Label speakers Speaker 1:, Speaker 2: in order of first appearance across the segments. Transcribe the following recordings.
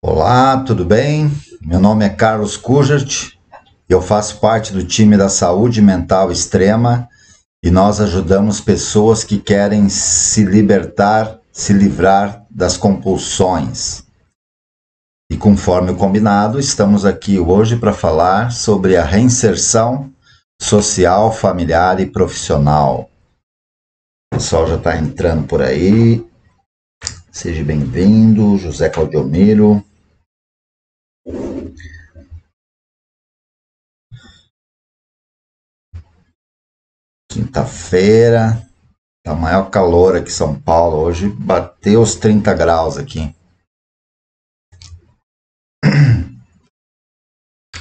Speaker 1: Olá, tudo bem? Meu nome é Carlos Kujert, eu faço parte do time da Saúde Mental Extrema e nós ajudamos pessoas que querem se libertar, se livrar das compulsões. E conforme o combinado, estamos aqui hoje para falar sobre a reinserção social, familiar e profissional. O pessoal já está entrando por aí. Seja bem-vindo, José Claudiomiro. Quinta-feira, tá maior calor aqui em São Paulo. Hoje bateu os 30 graus aqui.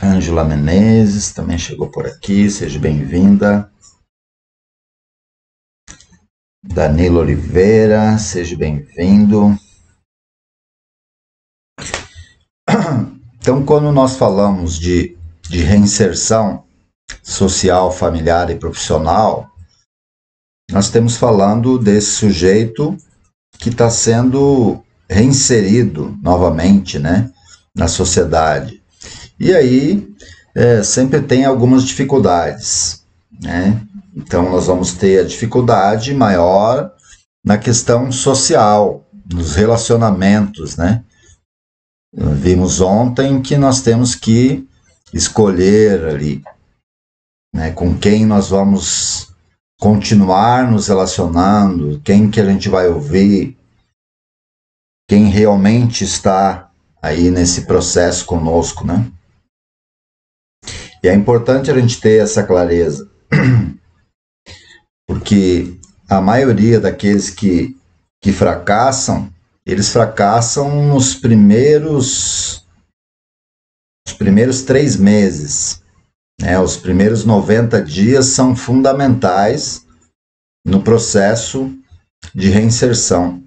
Speaker 1: Ângela Menezes também chegou por aqui, seja bem-vinda. Danilo Oliveira, seja bem-vindo. Então, quando nós falamos de reinserção social, familiar e profissional, nós estamos falando desse sujeito que está sendo reinserido novamente, né, na sociedade. E aí, sempre tem algumas dificuldades, né? Então, nós vamos ter a dificuldade maior na questão social, nos relacionamentos, né? Vimos ontem que nós temos que escolher ali, né, com quem nós vamos continuar nos relacionando, quem que a gente vai ouvir, quem realmente está aí nesse processo conosco, né? E é importante a gente ter essa clareza, porque a maioria daqueles que fracassam, eles fracassam nos primeiros 3 meses. Né? Os primeiros 90 dias são fundamentais no processo de reinserção.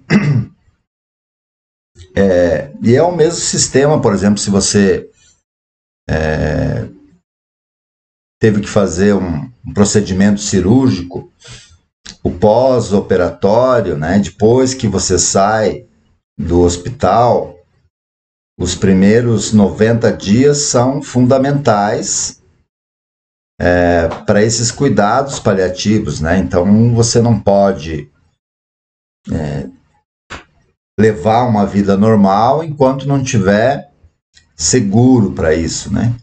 Speaker 1: E é o mesmo sistema, por exemplo, se você teve que fazer um procedimento cirúrgico, o pós-operatório, né, depois que você sai do hospital, os primeiros 90 dias são fundamentais para esses cuidados paliativos, né? Então você não pode levar uma vida normal enquanto não tiver seguro para isso, né?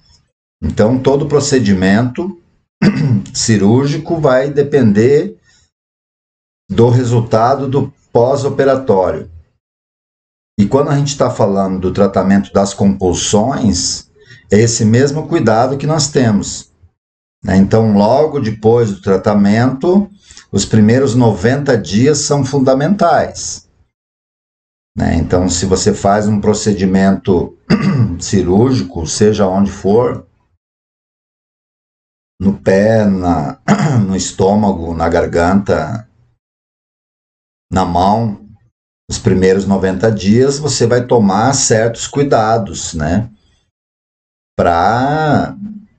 Speaker 1: Então todo procedimento cirúrgico vai depender do resultado do pós-operatório. E quando a gente está falando do tratamento das compulsões, é esse mesmo cuidado que nós temos. Né? Então, logo depois do tratamento, os primeiros 90 dias são fundamentais. Né? Então, se você faz um procedimento cirúrgico, seja onde for, no pé, no estômago, na garganta, na mão, os primeiros 90 dias você vai tomar certos cuidados, né? Para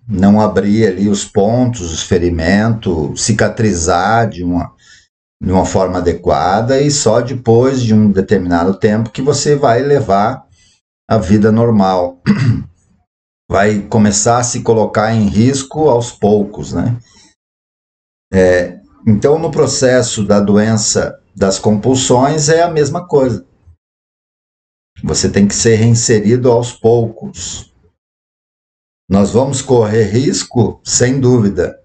Speaker 1: não abrir ali os pontos, os ferimentos, cicatrizar de uma forma adequada e só depois de um determinado tempo que você vai levar a vida normal. Vai começar a se colocar em risco aos poucos, né? Então, no processo da doença das compulsões é a mesma coisa. Você tem que ser reinserido aos poucos. Nós vamos correr risco, sem dúvida,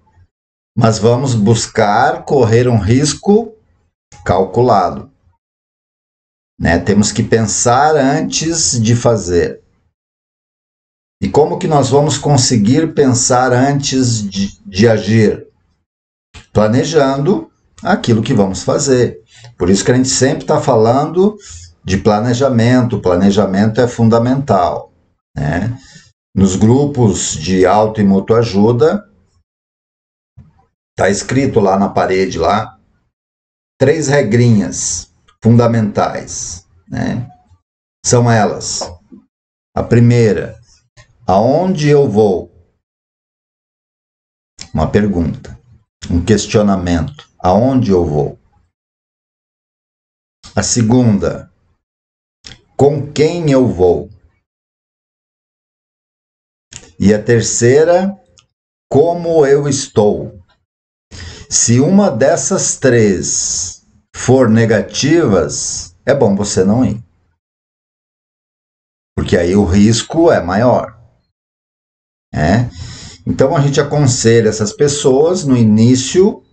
Speaker 1: mas vamos buscar correr um risco calculado. Né? Temos que pensar antes de fazer. E como que nós vamos conseguir pensar antes de agir? Planejando aquilo que vamos fazer. Por isso que a gente sempre está falando de planejamento. O planejamento é fundamental. Né? Nos grupos de auto e mútua ajuda, está escrito lá na parede, lá, 3 regrinhas fundamentais. Né? São elas. A primeira, aonde eu vou? Uma pergunta, um questionamento. Aonde eu vou? A segunda, com quem eu vou? E a terceira, como eu estou. Se uma dessas três for negativas, é bom você não ir. Porque aí o risco é maior. Então a gente aconselha essas pessoas no início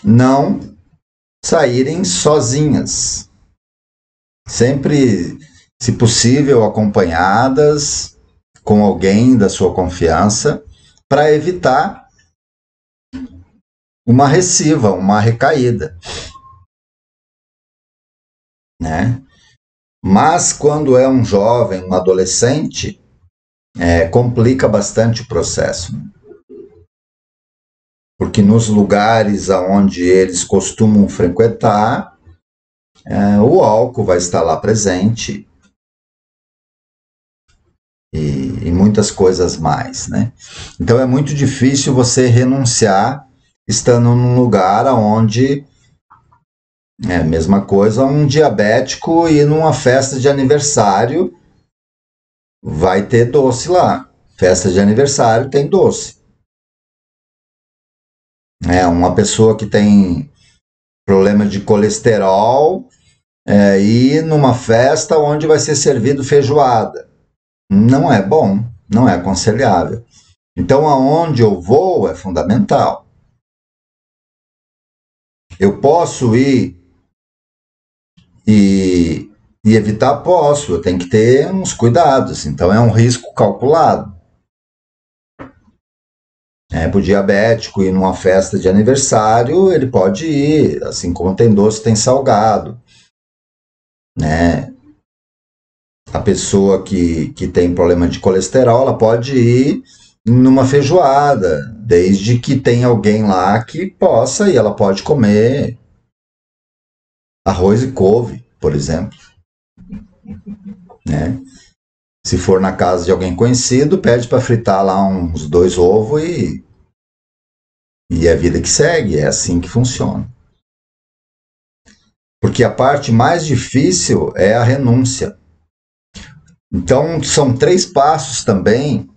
Speaker 1: não saírem sozinhas. Sempre, se possível, acompanhadas com alguém da sua confiança, para evitar uma recidiva, uma recaída, né? Mas quando é um jovem, um adolescente, complica bastante o processo. Porque nos lugares onde eles costumam frequentar, o álcool vai estar lá presente e muitas coisas mais, né? Então é muito difícil você renunciar estando num lugar onde é a mesma coisa um diabético ir numa festa de aniversário, vai ter doce lá. Festa de aniversário tem doce. Uma pessoa que tem problema de colesterol ir numa festa onde vai ser servido feijoada. Não é bom, não é aconselhável. Então, aonde eu vou é fundamental. Eu posso ir e evitar? Posso, eu tenho que ter uns cuidados. Então, é um risco calculado. Para o diabético ir numa festa de aniversário, ele pode ir, assim como tem doce, tem salgado. Né? A pessoa que tem problema de colesterol, ela pode ir numa feijoada, desde que tenha alguém lá que possa, e ela pode comer arroz e couve, por exemplo. Né? Se for na casa de alguém conhecido, pede para fritar lá uns 2 ovos e é a vida que segue, é assim que funciona. Porque a parte mais difícil é a renúncia. Então, são 3 passos também.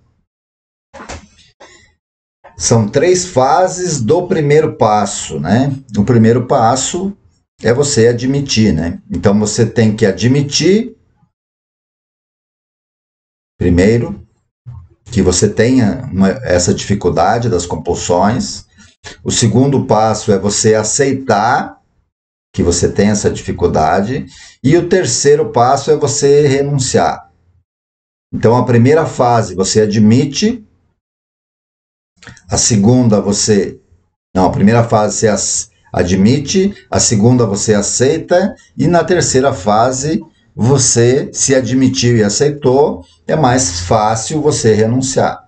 Speaker 1: São 3 fases do primeiro passo, né? O primeiro passo é você admitir, né? Então, você tem que admitir, primeiro, que você tenha essa dificuldade das compulsões. O segundo passo é você aceitar que você tem essa dificuldade. E o terceiro passo é você renunciar. Então, a primeira fase você admite, a segunda você... Não, a primeira fase você admite, a segunda você aceita, e na terceira fase você se admitiu e aceitou, é mais fácil você renunciar.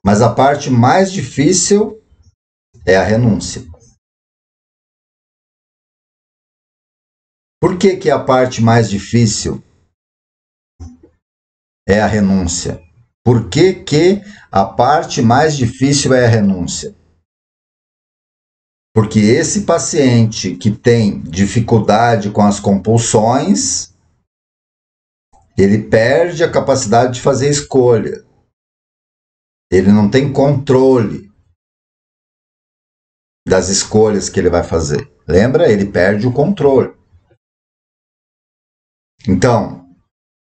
Speaker 1: Mas a parte mais difícil é a renúncia. Por que a parte mais difícil é a renúncia? Por que a parte mais difícil é a renúncia? Porque esse paciente que tem dificuldade com as compulsões, ele perde a capacidade de fazer escolha. Ele não tem controle das escolhas que ele vai fazer. Lembra? Ele perde o controle. Então,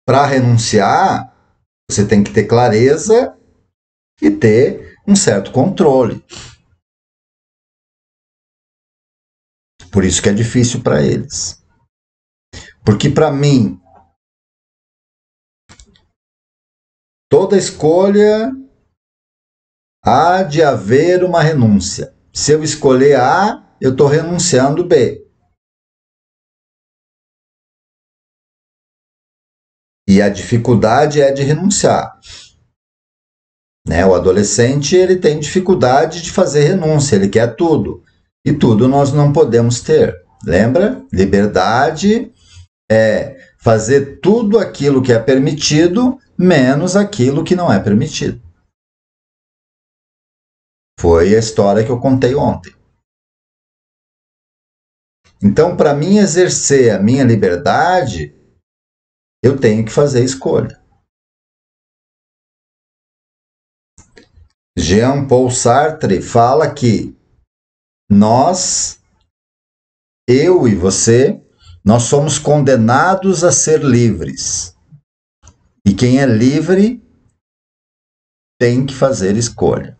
Speaker 1: para renunciar, você tem que ter clareza e ter um certo controle. Por isso que é difícil para eles. Porque para mim, toda escolha há de haver uma renúncia. Se eu escolher A, eu estou renunciando B. E a dificuldade é de renunciar. Né? O adolescente ele tem dificuldade de fazer renúncia, ele quer tudo. E tudo nós não podemos ter. Lembra? Liberdade é fazer tudo aquilo que é permitido, menos aquilo que não é permitido. Foi a história que eu contei ontem. Então, para mim exercer a minha liberdade, eu tenho que fazer escolha. Jean-Paul Sartre fala que nós, eu e você, nós somos condenados a ser livres. E quem é livre tem que fazer escolha.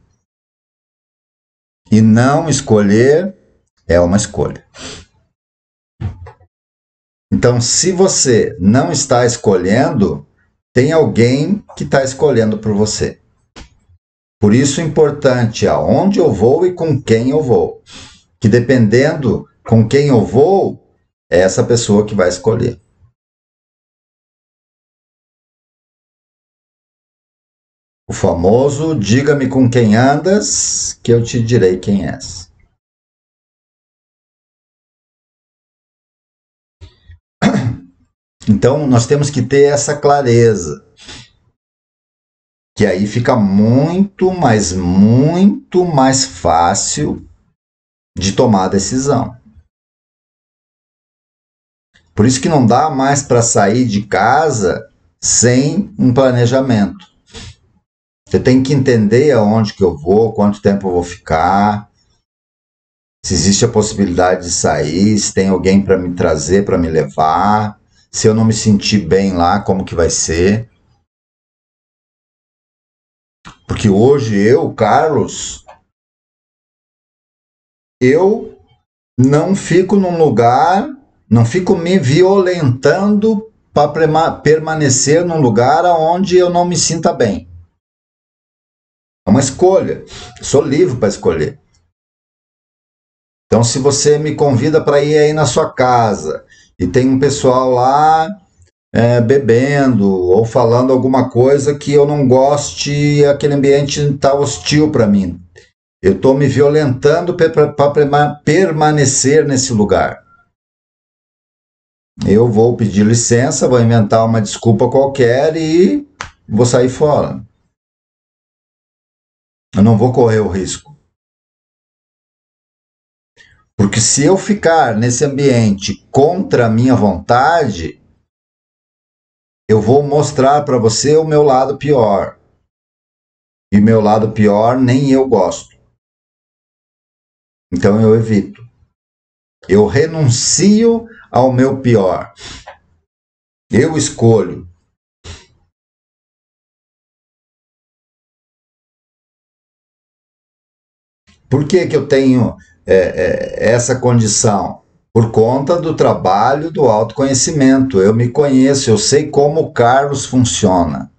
Speaker 1: E não escolher é uma escolha. Então, se você não está escolhendo, tem alguém que está escolhendo por você. Por isso é importante aonde eu vou e com quem eu vou. Que dependendo com quem eu vou, é essa pessoa que vai escolher. O famoso diga-me com quem andas, que eu te direi quem és. Então, nós temos que ter essa clareza. Que aí fica muito mais fácil de tomar a decisão. Por isso que não dá mais para sair de casa sem um planejamento. Você tem que entender aonde que eu vou, quanto tempo eu vou ficar, se existe a possibilidade de sair, se tem alguém para me trazer, para me levar, se eu não me sentir bem lá, como que vai ser. Porque hoje eu, Carlos, eu não fico num lugar, não fico me violentando para permanecer num lugar onde eu não me sinta bem. É uma escolha. Eu sou livre para escolher. Então, se você me convida para ir aí na sua casa e tem um pessoal lá bebendo ou falando alguma coisa que eu não goste e aquele ambiente está hostil para mim, eu estou me violentando para permanecer nesse lugar. Eu vou pedir licença, vou inventar uma desculpa qualquer e vou sair fora. Eu não vou correr o risco. Porque se eu ficar nesse ambiente contra a minha vontade, eu vou mostrar para você o meu lado pior. E meu lado pior nem eu gosto. Então eu evito. Eu renuncio ao meu pior. Eu escolho. Por que eu tenho essa condição? Por conta do trabalho do autoconhecimento. Eu me conheço, eu sei como o Carlos funciona.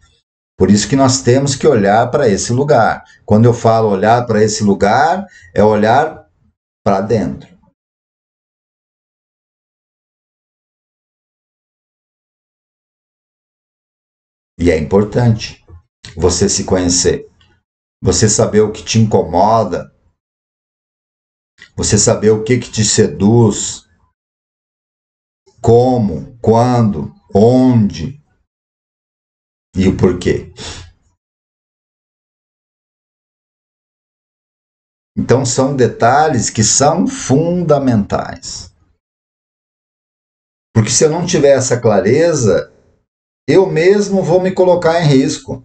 Speaker 1: Por isso que nós temos que olhar para esse lugar. Quando eu falo olhar para esse lugar, é olhar para dentro. E é importante você se conhecer, você saber o que te incomoda, você saber o que te seduz, como, quando, onde e o porquê. Então são detalhes que são fundamentais. Porque se eu não tiver essa clareza, eu mesmo vou me colocar em risco.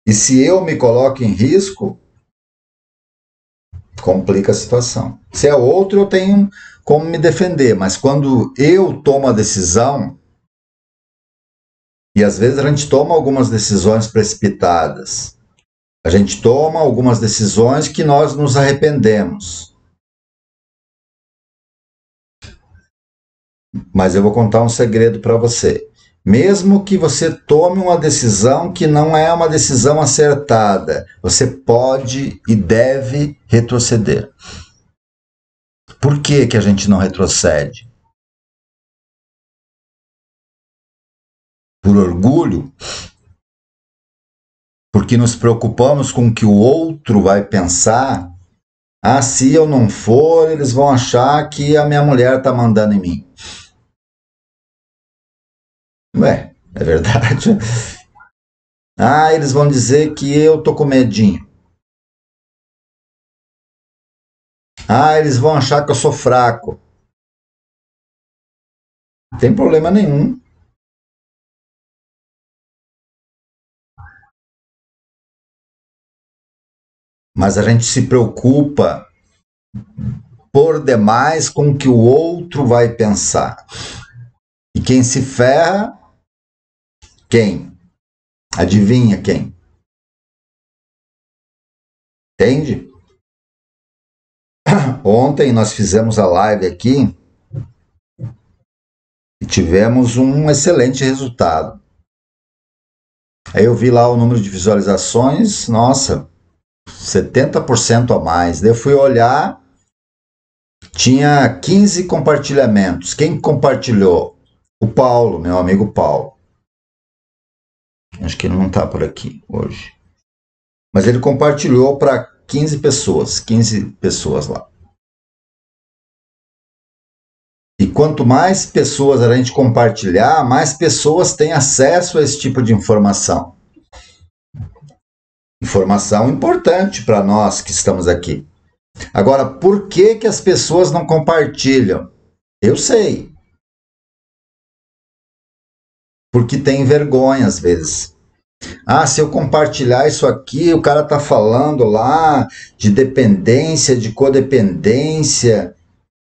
Speaker 1: E se eu me coloco em risco, complica a situação. Se é outro, eu tenho como me defender, mas quando eu tomo a decisão, e às vezes a gente toma algumas decisões precipitadas, a gente toma algumas decisões que nós nos arrependemos. Mas eu vou contar um segredo para você. Mesmo que você tome uma decisão que não é uma decisão acertada, você pode e deve retroceder. Por que que a gente não retrocede? Por orgulho? Porque nos preocupamos com o que o outro vai pensar? Ah, se eu não for, eles vão achar que a minha mulher está mandando em mim. Ué, é verdade. Ah, eles vão dizer que eu tô com medinho. Ah, eles vão achar que eu sou fraco. Não tem problema nenhum. mas a gente se preocupa por demais com o que o outro vai pensar. E quem se ferra, quem? Adivinha quem? Entende? Ontem nós fizemos a live aqui e tivemos um excelente resultado. Aí eu vi lá o número de visualizações, nossa, 70% a mais. Daí eu fui olhar, tinha 15 compartilhamentos. Quem compartilhou? O Paulo, meu amigo Paulo. Acho que ele não está por aqui hoje. Mas ele compartilhou para 15 pessoas lá. E quanto mais pessoas a gente compartilhar, mais pessoas têm acesso a esse tipo de informação. Informação importante para nós que estamos aqui. Agora, por que as pessoas não compartilham? Eu sei. Porque tem vergonha às vezes. Ah, se eu compartilhar isso aqui, o cara tá falando lá de dependência, de codependência,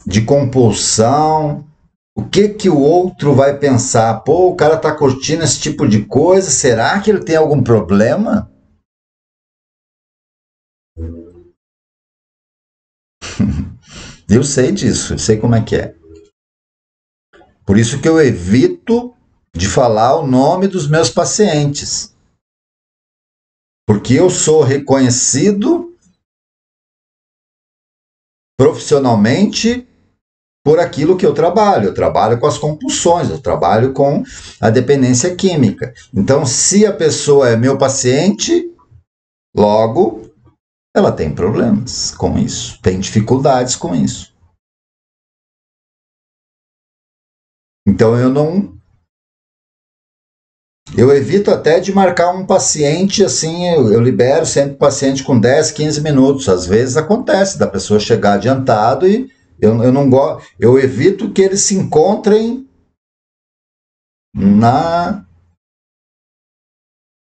Speaker 1: de compulsão. O que o outro vai pensar? Pô, o cara tá curtindo esse tipo de coisa, será que ele tem algum problema? Eu sei disso, eu sei como é que é. Por isso que eu evito de falar o nome dos meus pacientes. Porque eu sou reconhecido profissionalmente por aquilo que eu trabalho. Eu trabalho com as compulsões, eu trabalho com a dependência química. Então, se a pessoa é meu paciente, logo ela tem problemas com isso, tem dificuldades com isso. Então eu evito até de marcar um paciente assim, eu libero sempre o paciente com 10, 15 minutos. Às vezes acontece da pessoa chegar adiantado e eu não gosto, eu evito que eles se encontrem na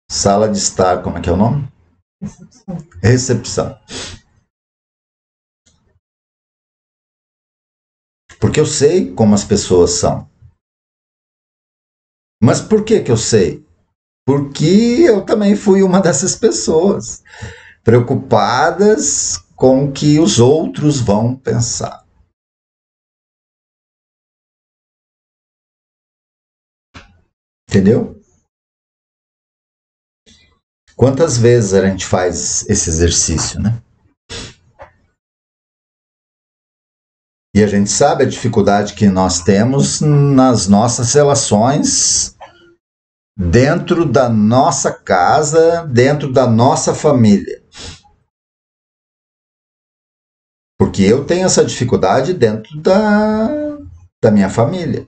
Speaker 1: sala de estar, como é que é o nome? Recepção. Porque eu sei como as pessoas são. Mas por que eu sei? Porque eu também fui uma dessas pessoas, preocupadas com o que os outros vão pensar. Entendeu? Quantas vezes a gente faz esse exercício, né? E a gente sabe a dificuldade que nós temos nas nossas relações dentro da nossa casa, dentro da nossa família. Porque eu tenho essa dificuldade dentro da minha família.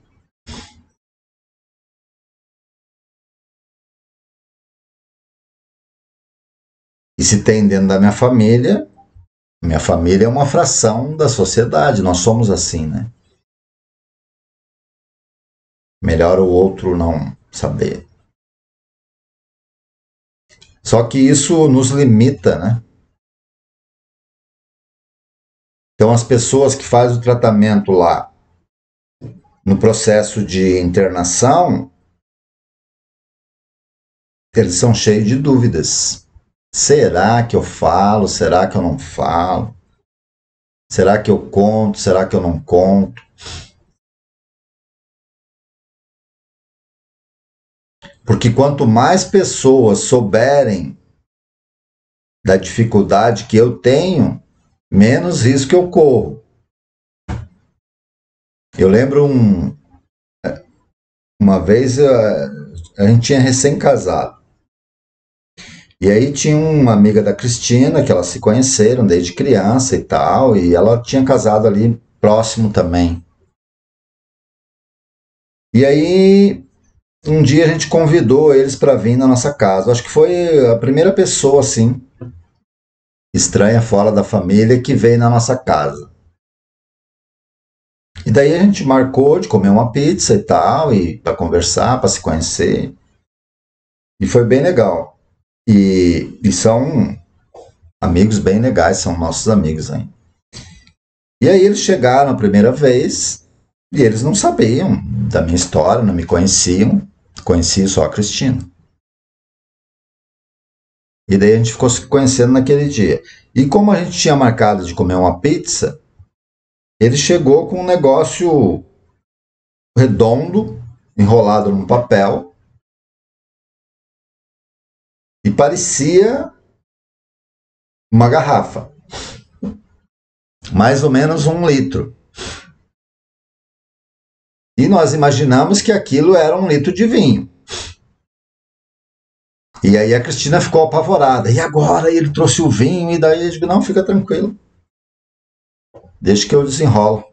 Speaker 1: E se tem dentro da minha família é uma fração da sociedade, nós somos assim, né? Melhor o outro não saber. Só que isso nos limita, né? Então as pessoas que fazem o tratamento lá no processo de internação, eles são cheios de dúvidas. Será que eu falo? Será que eu não falo? Será que eu conto? Será que eu não conto? Porque quanto mais pessoas souberem da dificuldade que eu tenho, menos risco eu corro. Eu lembro uma vez a gente tinha recém-casado. E aí tinha uma amiga da Cristina, que elas se conheceram desde criança e tal, e ela tinha casado ali próximo também. E aí um dia a gente convidou eles para vir na nossa casa. Acho que foi a primeira pessoa assim estranha fora da família que veio na nossa casa. E daí a gente marcou de comer uma pizza e tal, e para conversar, para se conhecer. E foi bem legal. E são amigos bem legais, são nossos amigos ainda. E aí eles chegaram a primeira vez e eles não sabiam da minha história, não me conheciam, conhecia só a Cristina. E daí a gente ficou se conhecendo naquele dia. E como a gente tinha marcado de comer uma pizza, ele chegou com um negócio redondo, enrolado num papel, e parecia uma garrafa. Mais ou menos 1 litro. E nós imaginamos que aquilo era 1 litro de vinho. E aí a Cristina ficou apavorada. E agora ele trouxe o vinho, e daí eu digo, não, fica tranquilo. Deixa que eu desenrolo.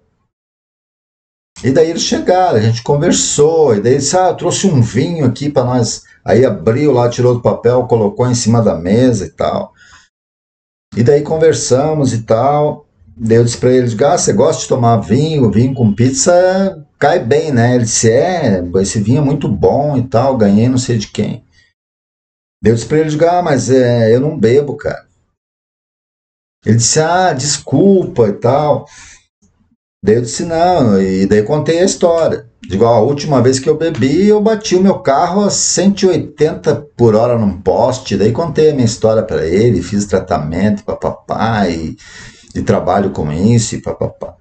Speaker 1: E daí eles chegaram, a gente conversou, e daí ele disse, eu trouxe um vinho aqui para nós. Aí abriu lá, tirou do papel, colocou em cima da mesa e tal. E daí conversamos e tal. Daí eu disse para ele, você gosta de tomar vinho? Vinho com pizza cai bem, né? Ele disse, esse vinho é muito bom e tal, ganhei não sei de quem. Daí eu disse para ele, mas eu não bebo, cara. Ele disse, desculpa e tal. Daí eu disse, não, e daí contei a história. Digo, a última vez que eu bebi, eu bati o meu carro a 180 por hora num poste. Daí contei a minha história para ele, fiz tratamento, papapá, e trabalho com isso, e papapá.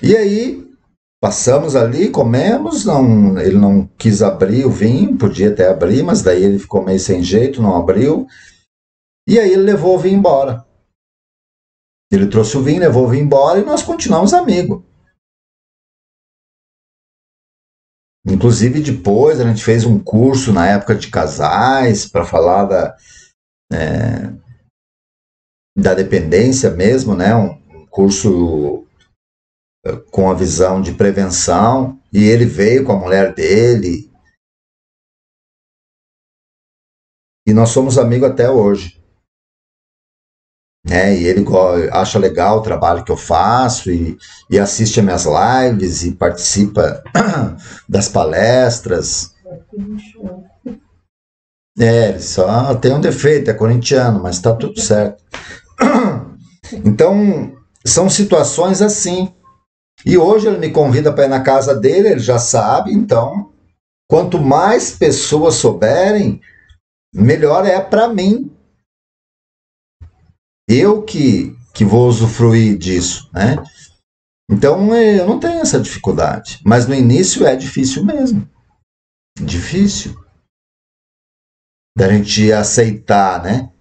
Speaker 1: E aí, passamos ali, comemos, ele não quis abrir o vinho, podia até abrir, mas daí ele ficou meio sem jeito, não abriu. E aí ele levou o vinho embora. Ele trouxe o vinho, levou o vinho embora e nós continuamos amigos. Inclusive depois a gente fez um curso na época de casais para falar da dependência mesmo, né? Um curso com a visão de prevenção, e ele veio com a mulher dele e nós somos amigos até hoje. E ele acha legal o trabalho que eu faço e assiste as minhas lives e participa das palestras. Ele só tem um defeito, é corintiano, mas está tudo certo. Então, são situações assim. E hoje ele me convida para ir na casa dele, ele já sabe, então, quanto mais pessoas souberem, melhor é para mim. Eu que vou usufruir disso, né? Então, eu não tenho essa dificuldade. Mas no início é difícil mesmo. Difícil. Da gente aceitar, né?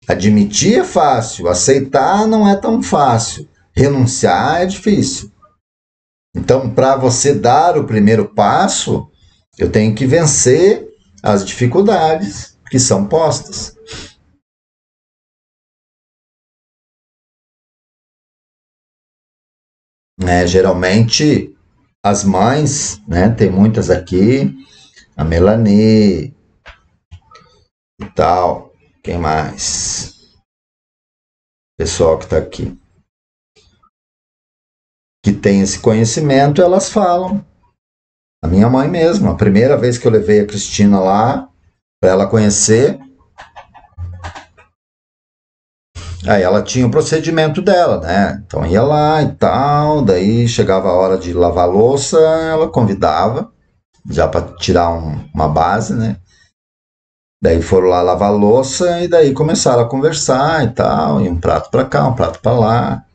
Speaker 1: Admitir é fácil, aceitar não é tão fácil. Renunciar é difícil. Então, para você dar o primeiro passo, eu tenho que vencer as dificuldades que são postas. Geralmente, as mães, né, tem muitas aqui, a Melanie e tal, quem mais? Pessoal que está aqui. Que tem esse conhecimento, elas falam. A minha mãe mesmo, a primeira vez que eu levei a Cristina lá, para ela conhecer, aí ela tinha o procedimento dela, né? Então ia lá e tal, daí chegava a hora de lavar a louça, ela convidava, já para tirar uma base, né? Daí foram lá lavar a louça e daí começaram a conversar e tal, e um prato para cá, um prato para lá.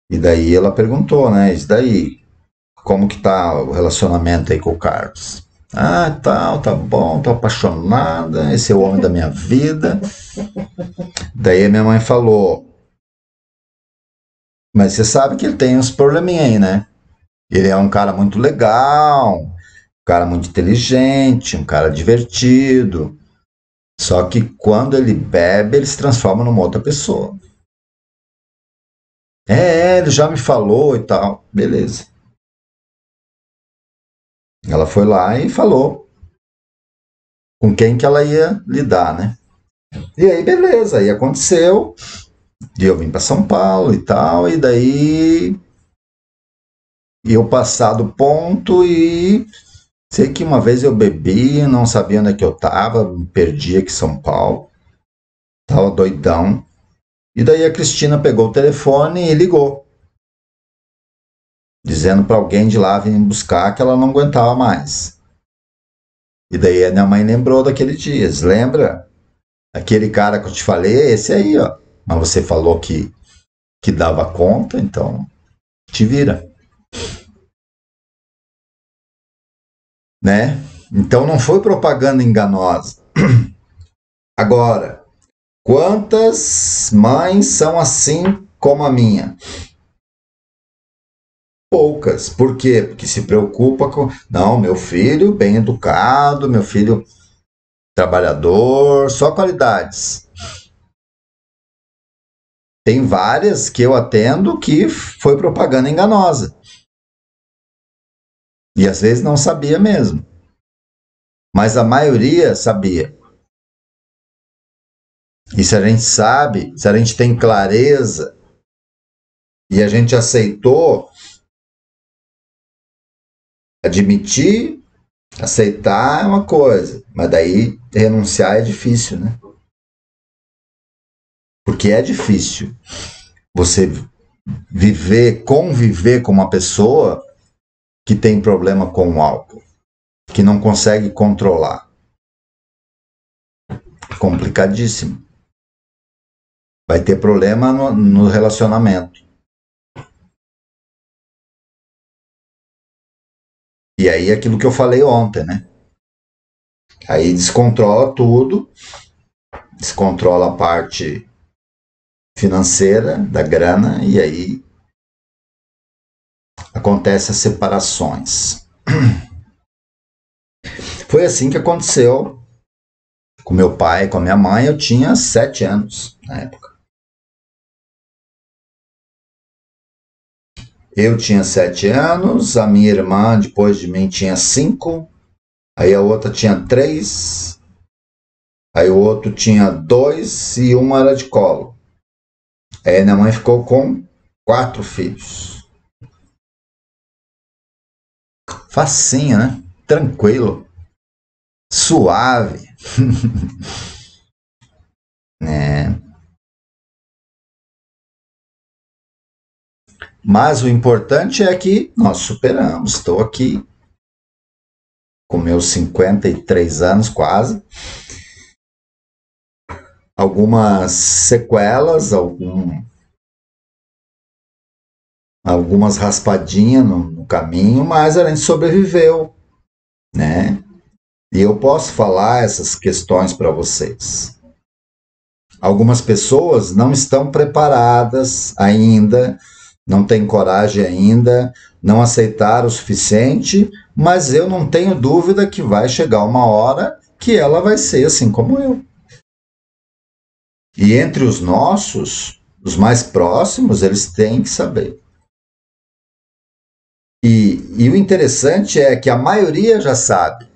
Speaker 1: E daí ela perguntou, né? Isso daí, como que tá o relacionamento aí com o Carlos? Tal, tá bom, tô apaixonada, esse é o homem da minha vida. Daí a minha mãe falou, mas você sabe que ele tem uns probleminha aí, né? Ele é um cara muito legal, um cara muito inteligente, um cara divertido. Só que quando ele bebe, ele se transforma numa outra pessoa. Ele já me falou e tal. Beleza. Ela foi lá e falou com quem que ela ia lidar, né? E aí, beleza. Aí aconteceu. E eu vim para São Paulo e tal. E daí eu passar do ponto e Sei que uma vez eu bebi, não sabia onde é que eu estava, me perdi aqui em São Paulo, estava doidão. E daí a Cristina pegou o telefone e ligou, dizendo para alguém de lá vir me buscar que ela não aguentava mais. E daí a minha mãe lembrou daquele dia. Lembra? Aquele cara que eu te falei, esse aí, ó. Mas você falou que dava conta, então te vira. Né? Então não foi propaganda enganosa. Agora, quantas mães são assim como a minha? Poucas. Por quê? Porque se preocupa com. Não, meu filho bem educado, meu filho trabalhador, só qualidades. Tem várias que eu atendo que foi propaganda enganosa. E às vezes não sabia mesmo. Mas a maioria sabia. E se a gente sabe, se a gente tem clareza e a gente aceitou, admitir, aceitar é uma coisa, mas daí renunciar é difícil, né? Porque é difícil você conviver com uma pessoa que tem problema com o álcool, que não consegue controlar. Complicadíssimo. Vai ter problema no relacionamento. E aí aquilo que eu falei ontem, né? Aí descontrola tudo, descontrola a parte financeira da grana e aí acontecem as separações. Foi assim que aconteceu com meu pai, com a minha mãe. Eu tinha 7 anos na época. Eu tinha 7 anos, a minha irmã depois de mim tinha 5, aí a outra tinha 3, aí o outro tinha 2 e uma era de colo. Aí minha mãe ficou com 4 filhos. Facinho, né? Tranquilo. Suave. É. Mas o importante é que nós superamos. Estou aqui com meus 53 anos quase. Algumas sequelas, algumas raspadinhas no caminho, mas a gente sobreviveu, né? E eu posso falar essas questões para vocês. Algumas pessoas não estão preparadas ainda, não têm coragem ainda, não aceitaram o suficiente, mas eu não tenho dúvida que vai chegar uma hora que ela vai ser assim como eu. E entre os nossos, os mais próximos, eles têm que saber. E o interessante é que a maioria já sabe.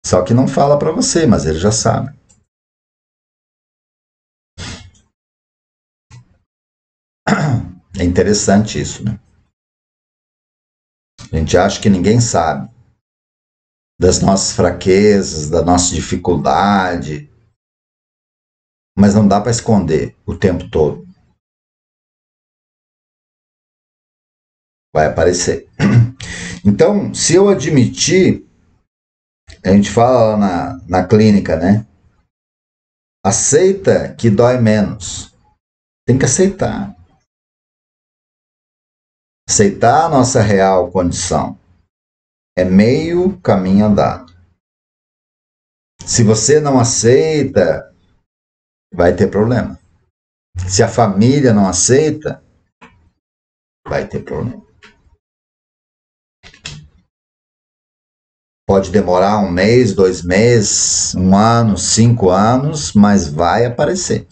Speaker 1: Só que não fala para você, mas ele já sabe. É interessante isso, né? A gente acha que ninguém sabe das nossas fraquezas, da nossa dificuldade, mas não dá para esconder o tempo todo. Vai aparecer. Então, se eu admitir, a gente fala lá na clínica, né? Aceita que dói menos. Tem que aceitar. Aceitar a nossa real condição é meio caminho andado. Se você não aceita, vai ter problema. Se a família não aceita, vai ter problema. Pode demorar 1 mês, 2 meses, 1 ano, 5 anos, mas vai aparecer.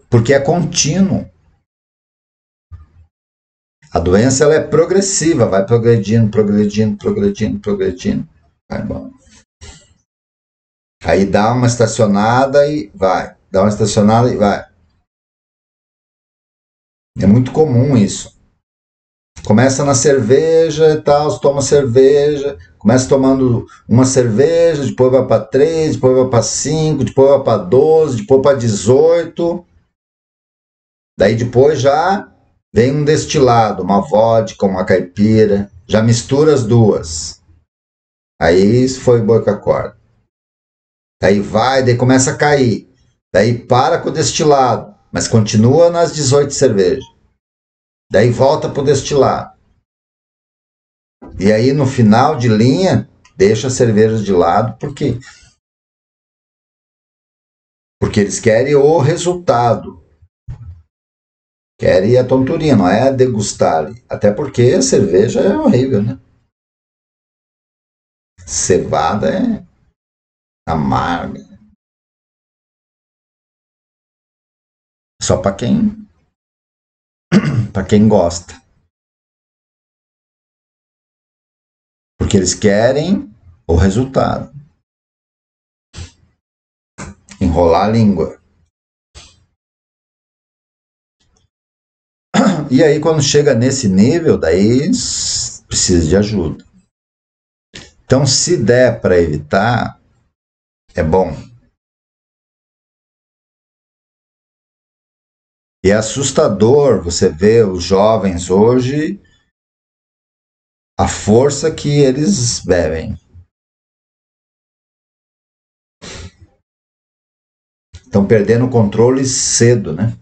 Speaker 1: Porque é contínuo. A doença ela é progressiva, vai progredindo, progredindo, progredindo, progredindo. Vai embora. Aí dá uma estacionada e vai. Dá uma estacionada e vai. É muito comum isso. Começa na cerveja e tal, toma cerveja, começa tomando uma cerveja, depois vai para 3, depois vai para 5, depois vai para 12, depois para 18. Daí depois já vem um destilado, uma vodka, uma caipira, já mistura as duas. Aí foi boi com a corda. Daí vai, daí começa a cair. Daí para com o destilado, mas continua nas 18 cervejas. Daí volta pro destilado. E aí no final de linha, deixa as cervejas de lado, por quê? Porque eles querem o resultado. Querem a tonturinha, não é a degustar. Até porque a cerveja é horrível, né? Cevada é amarga. Só para quem gosta. Porque eles querem o resultado. Enrolar a língua. E aí, quando chega nesse nível, daí precisa de ajuda. Então, se der para evitar, é bom. E é assustador você ver os jovens hoje, a força que eles bebem. Estão perdendo o controle cedo, né?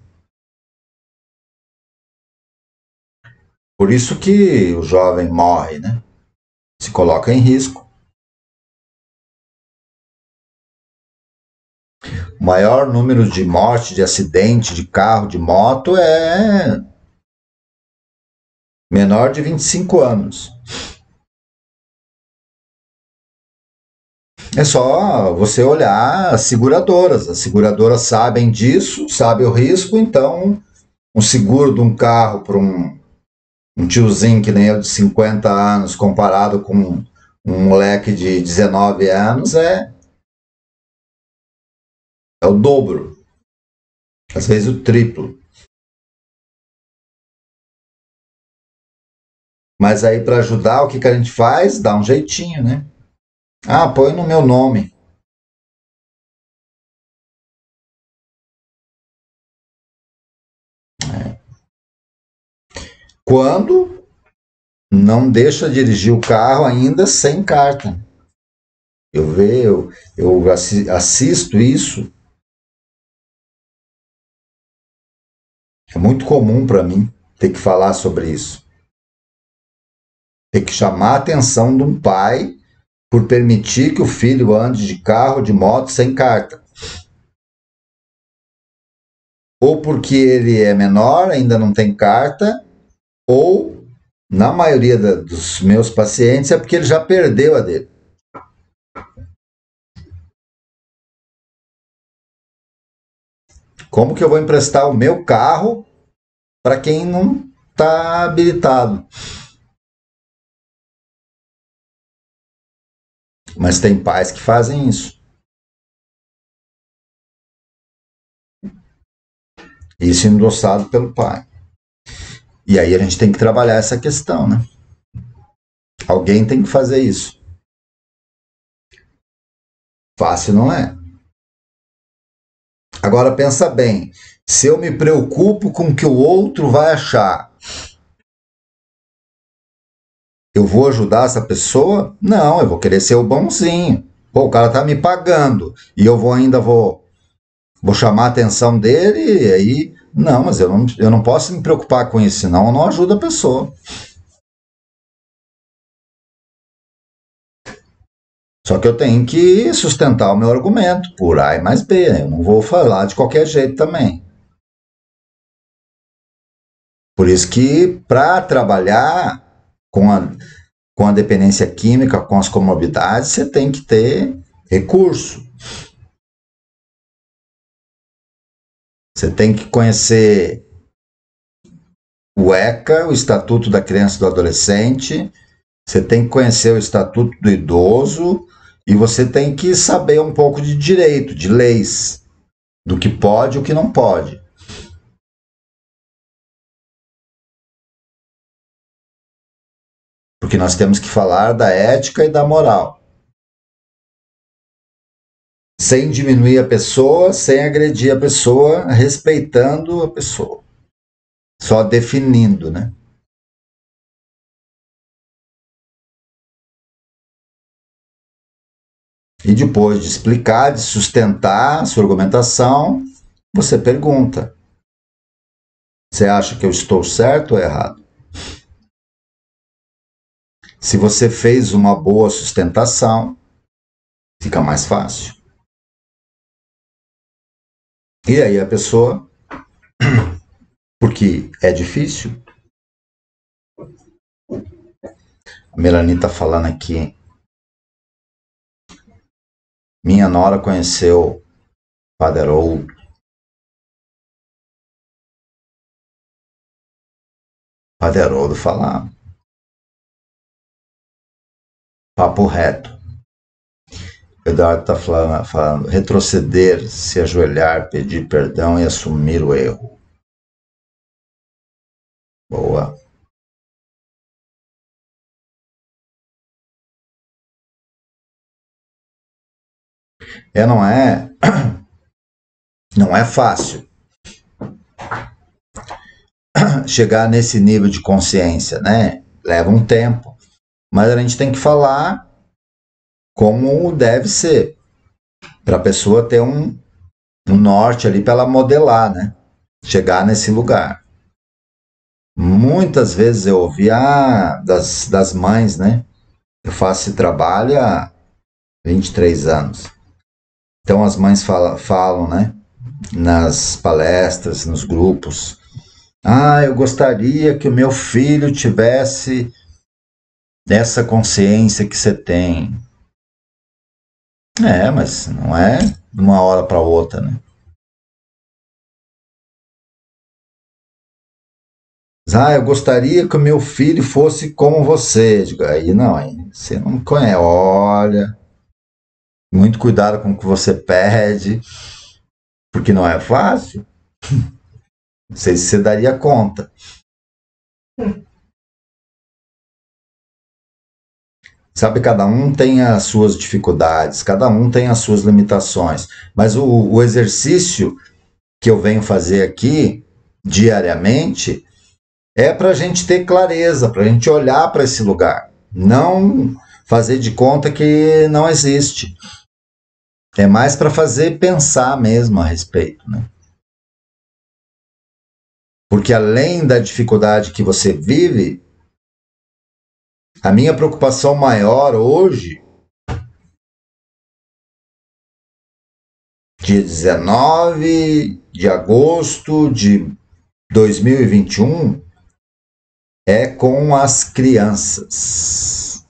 Speaker 1: Por isso que o jovem morre, né? Se coloca em risco. O maior número de mortes, de acidente de carro, de moto é menor de 25 anos. É só você olhar as seguradoras sabem disso, sabem o risco, então um seguro de um carro para um tiozinho que nem eu de 50 anos comparado com um moleque de 19 anos é o dobro, às vezes o triplo. Mas aí para ajudar, o que a gente faz? Dá um jeitinho, né? Ah, põe no meu nome. Quando não deixa dirigir o carro ainda sem carta. Eu assisto isso. É muito comum para mim ter que falar sobre isso. Ter que chamar a atenção de um pai por permitir que o filho ande de carro, de moto, sem carta. Ou porque ele é menor, ainda não tem carta, ou, na maioria dos meus pacientes, é porque ele já perdeu a dele. Como que eu vou emprestar o meu carro para quem não está habilitado? Mas tem pais que fazem isso. Isso endossado pelo pai. E aí a gente tem que trabalhar essa questão, né? Alguém tem que fazer isso. Fácil não é. Agora pensa bem, se eu me preocupo com o que o outro vai achar, eu vou ajudar essa pessoa? Não, eu vou querer ser o bonzinho. Pô, o cara tá me pagando e eu vou chamar a atenção dele e aí, não, mas eu não posso me preocupar com isso, senão eu não ajudo a pessoa. Só que eu tenho que sustentar o meu argumento, por A e mais B, né? Eu não vou falar de qualquer jeito também. Por isso que para trabalhar com com a dependência química, com as comorbidades, você tem que ter recurso. Você tem que conhecer o ECA, o Estatuto da Criança e do Adolescente, você tem que conhecer o Estatuto do Idoso e você tem que saber um pouco de direito, de leis, do que pode e o que não pode. Porque nós temos que falar da ética e da moral. Sem diminuir a pessoa, sem agredir a pessoa, respeitando a pessoa. Só definindo, né? E depois de explicar, de sustentar a sua argumentação, você pergunta: você acha que eu estou certo ou errado? Se você fez uma boa sustentação, fica mais fácil. E aí a pessoa, porque é difícil. A Melanie está falando aqui. Minha nora conheceu Padre Haroldo. Padre Haroldo fala papo reto. Eduardo está falando retroceder, se ajoelhar, pedir perdão e assumir o erro. Boa. Não é fácil chegar nesse nível de consciência, né? Leva um tempo. Mas a gente tem que falar como deve ser, para a pessoa ter um norte ali para ela modelar, né? Chegar nesse lugar. Muitas vezes eu ouvi das mães, né? Eu faço esse trabalho há 23 anos. Então as mães falam, né? Nas palestras, nos grupos. Eu gostaria que o meu filho tivesse essa consciência que você tem. Mas não é de uma hora para outra, né? Eu gostaria que o meu filho fosse como você. Digo, aí não, aí você não me conhece. Olha, muito cuidado com o que você pede, porque não é fácil. Não sei se você daria conta. Sabe, cada um tem as suas dificuldades, cada um tem as suas limitações. Mas o exercício que eu venho fazer aqui, diariamente, é para a gente ter clareza, para a gente olhar para esse lugar. Não fazer de conta que não existe. É mais para fazer pensar mesmo a respeito, né? Porque além da dificuldade que você vive, a minha preocupação maior hoje, dia 19 de agosto de 2021, é com as crianças.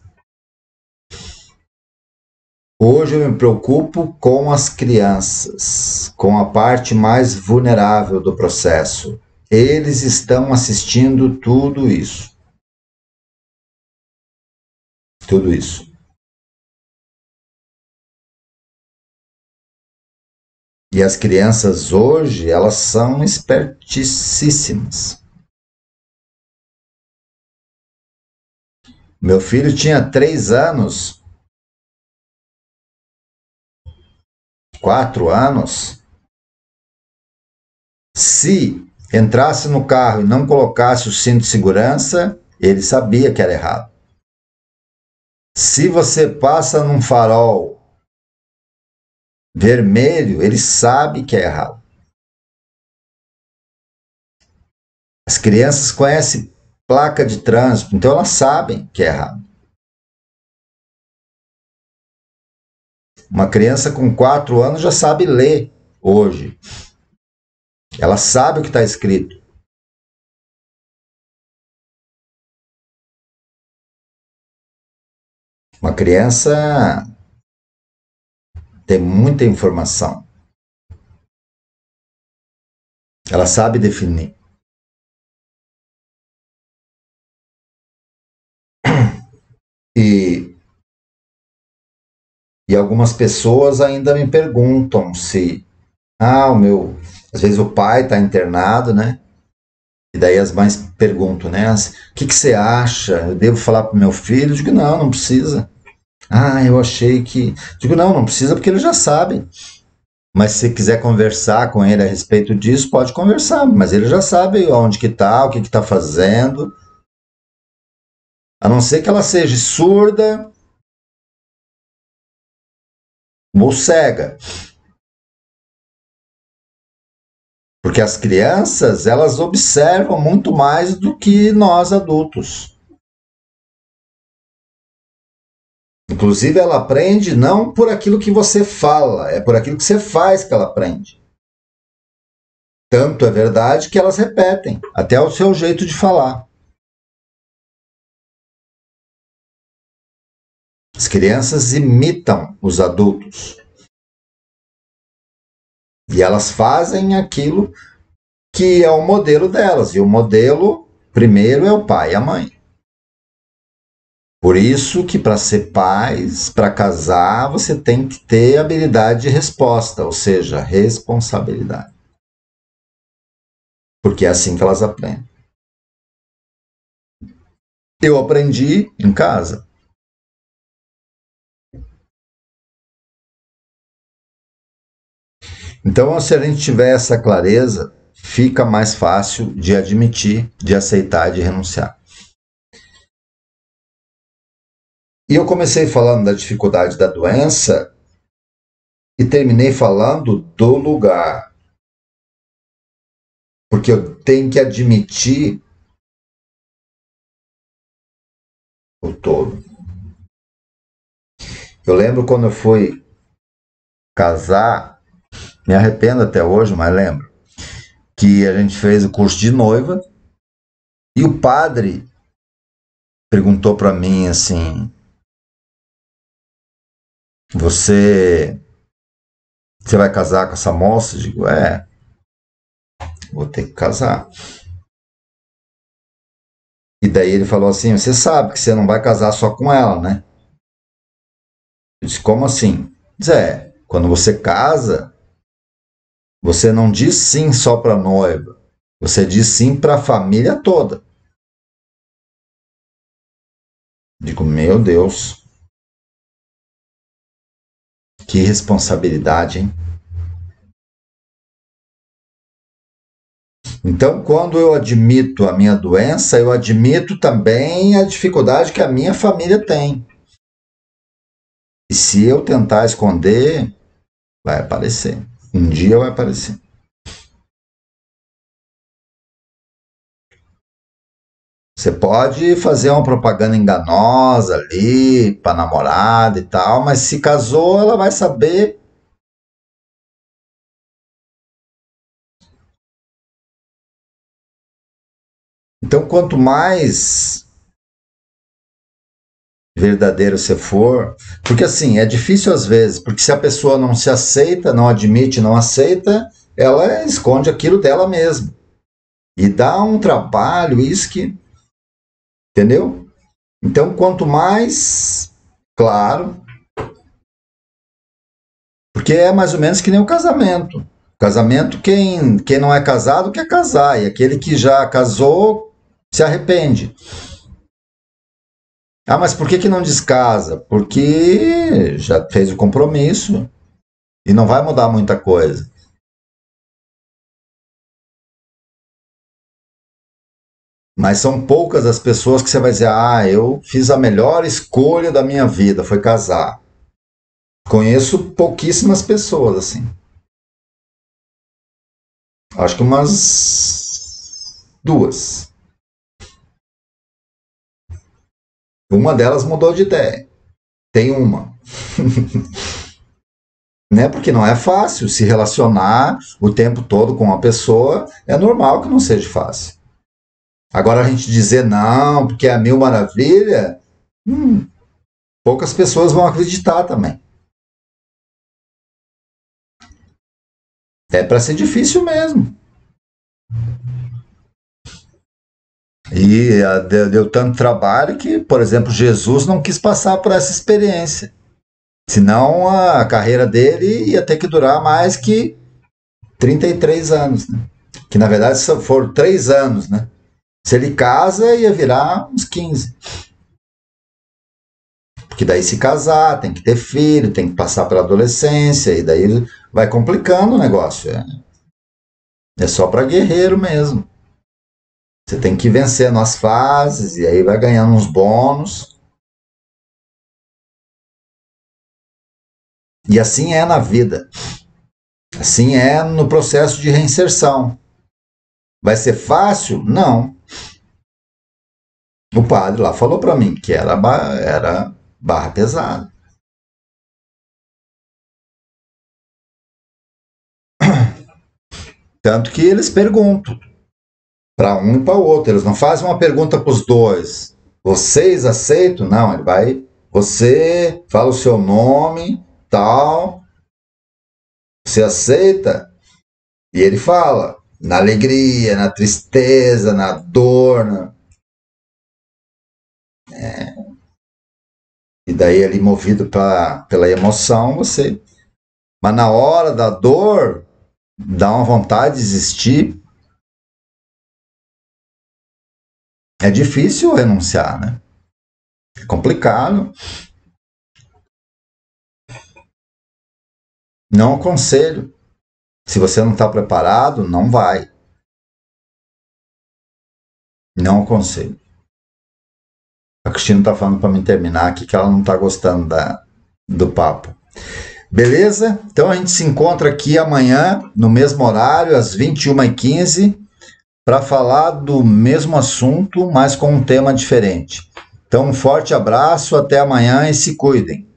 Speaker 1: Hoje eu me preocupo com as crianças, com a parte mais vulnerável do processo. Eles estão assistindo tudo isso. Tudo isso. E as crianças hoje, elas são espertíssimas. Meu filho tinha 3 anos, 4 anos. Se entrasse no carro e não colocasse o cinto de segurança, ele sabia que era errado. Se você passa num farol vermelho, ele sabe que é errado. As crianças conhecem placa de trânsito, então elas sabem que é errado. Uma criança com 4 anos já sabe ler hoje. Ela sabe o que está escrito. Uma criança tem muita informação. Ela sabe definir. E algumas pessoas ainda me perguntam se, às vezes o pai está internado, né? E daí as mães perguntam, né? O que você acha? Eu devo falar para o meu filho? Eu digo, não, não precisa. Ah, eu achei que... Digo, não, não precisa porque ele já sabe. Mas se você quiser conversar com ele a respeito disso, pode conversar. Mas ele já sabe onde que está, o que está fazendo. A não ser que ela seja surda ou cega. Porque as crianças, elas observam muito mais do que nós adultos. Inclusive, ela aprende não por aquilo que você fala, é por aquilo que você faz que ela aprende. Tanto é verdade que elas repetem, até o seu jeito de falar. As crianças imitam os adultos. E elas fazem aquilo que é o modelo delas. E o modelo, primeiro, é o pai e a mãe. Por isso que para ser pais, para casar, você tem que ter habilidade de resposta, ou seja, responsabilidade. Porque é assim que elas aprendem. Eu aprendi em casa. Então, se a gente tiver essa clareza, fica mais fácil de admitir, de aceitar e de renunciar. E eu comecei falando da dificuldade da doença e terminei falando do lugar. Porque eu tenho que admitir o todo. Eu lembro quando eu fui casar, me arrependo até hoje, mas lembro, que a gente fez o curso de noiva e o padre perguntou para mim assim: você vai casar com essa moça? Eu digo, vou ter que casar. E daí ele falou assim, você sabe que você não vai casar só com ela, né? Eu disse, como assim? Quando você casa, você não diz sim só para a noiva, você diz sim para a família toda. Digo, meu Deus, que responsabilidade, hein? Então, quando eu admito a minha doença, eu admito também a dificuldade que a minha família tem. E se eu tentar esconder, vai aparecer. Um dia vai aparecer. Você pode fazer uma propaganda enganosa ali para namorada e tal, mas se casou, ela vai saber. Então, quanto mais verdadeiro você for, porque assim, é difícil às vezes, porque se a pessoa não se aceita, não admite, não aceita, ela esconde aquilo dela mesma. E dá um trabalho, isso que. Entendeu? Então, quanto mais claro, porque é mais ou menos que nem o casamento. Casamento, quem não é casado quer casar, e aquele que já casou se arrepende. Ah, mas por que não descasa? Porque já fez o compromisso e não vai mudar muita coisa. Mas são poucas as pessoas que você vai dizer, eu fiz a melhor escolha da minha vida, foi casar. Conheço pouquíssimas pessoas assim. Acho que umas duas. Uma delas mudou de ideia. Tem uma. Né? Porque não é fácil se relacionar o tempo todo com uma pessoa. É normal que não seja fácil. Agora a gente dizer não, porque é a mil maravilha, poucas pessoas vão acreditar também. É para ser difícil mesmo. E deu tanto trabalho que, por exemplo, Jesus não quis passar por essa experiência. Senão a carreira dele ia ter que durar mais que 33 anos. Né? Que na verdade só foram 3 anos, né? Se ele casa, ia virar uns 15. Porque daí se casar, tem que ter filho, tem que passar pela adolescência, e daí vai complicando o negócio. É só para guerreiro mesmo. Você tem que ir vencendo as fases, e aí vai ganhando uns bônus. E assim é na vida. Assim é no processo de reinserção. Vai ser fácil? Não. O padre lá falou para mim que era barra pesada. Tanto que eles perguntam para um e para o outro. Eles não fazem uma pergunta para os dois. Vocês aceitam? Não, ele vai. Você fala o seu nome, tal. Você aceita? E ele fala. Na alegria, na tristeza, na dor. E daí ali movido pela emoção, você. Mas na hora da dor, dá uma vontade de desistir. É difícil renunciar, né? É complicado. Não aconselho. Se você não está preparado, não vai. Não aconselho. A Cristina está falando para mim terminar aqui que ela não está gostando do papo. Beleza? Então a gente se encontra aqui amanhã, no mesmo horário, às 21h15, para falar do mesmo assunto, mas com um tema diferente. Então um forte abraço, até amanhã e se cuidem.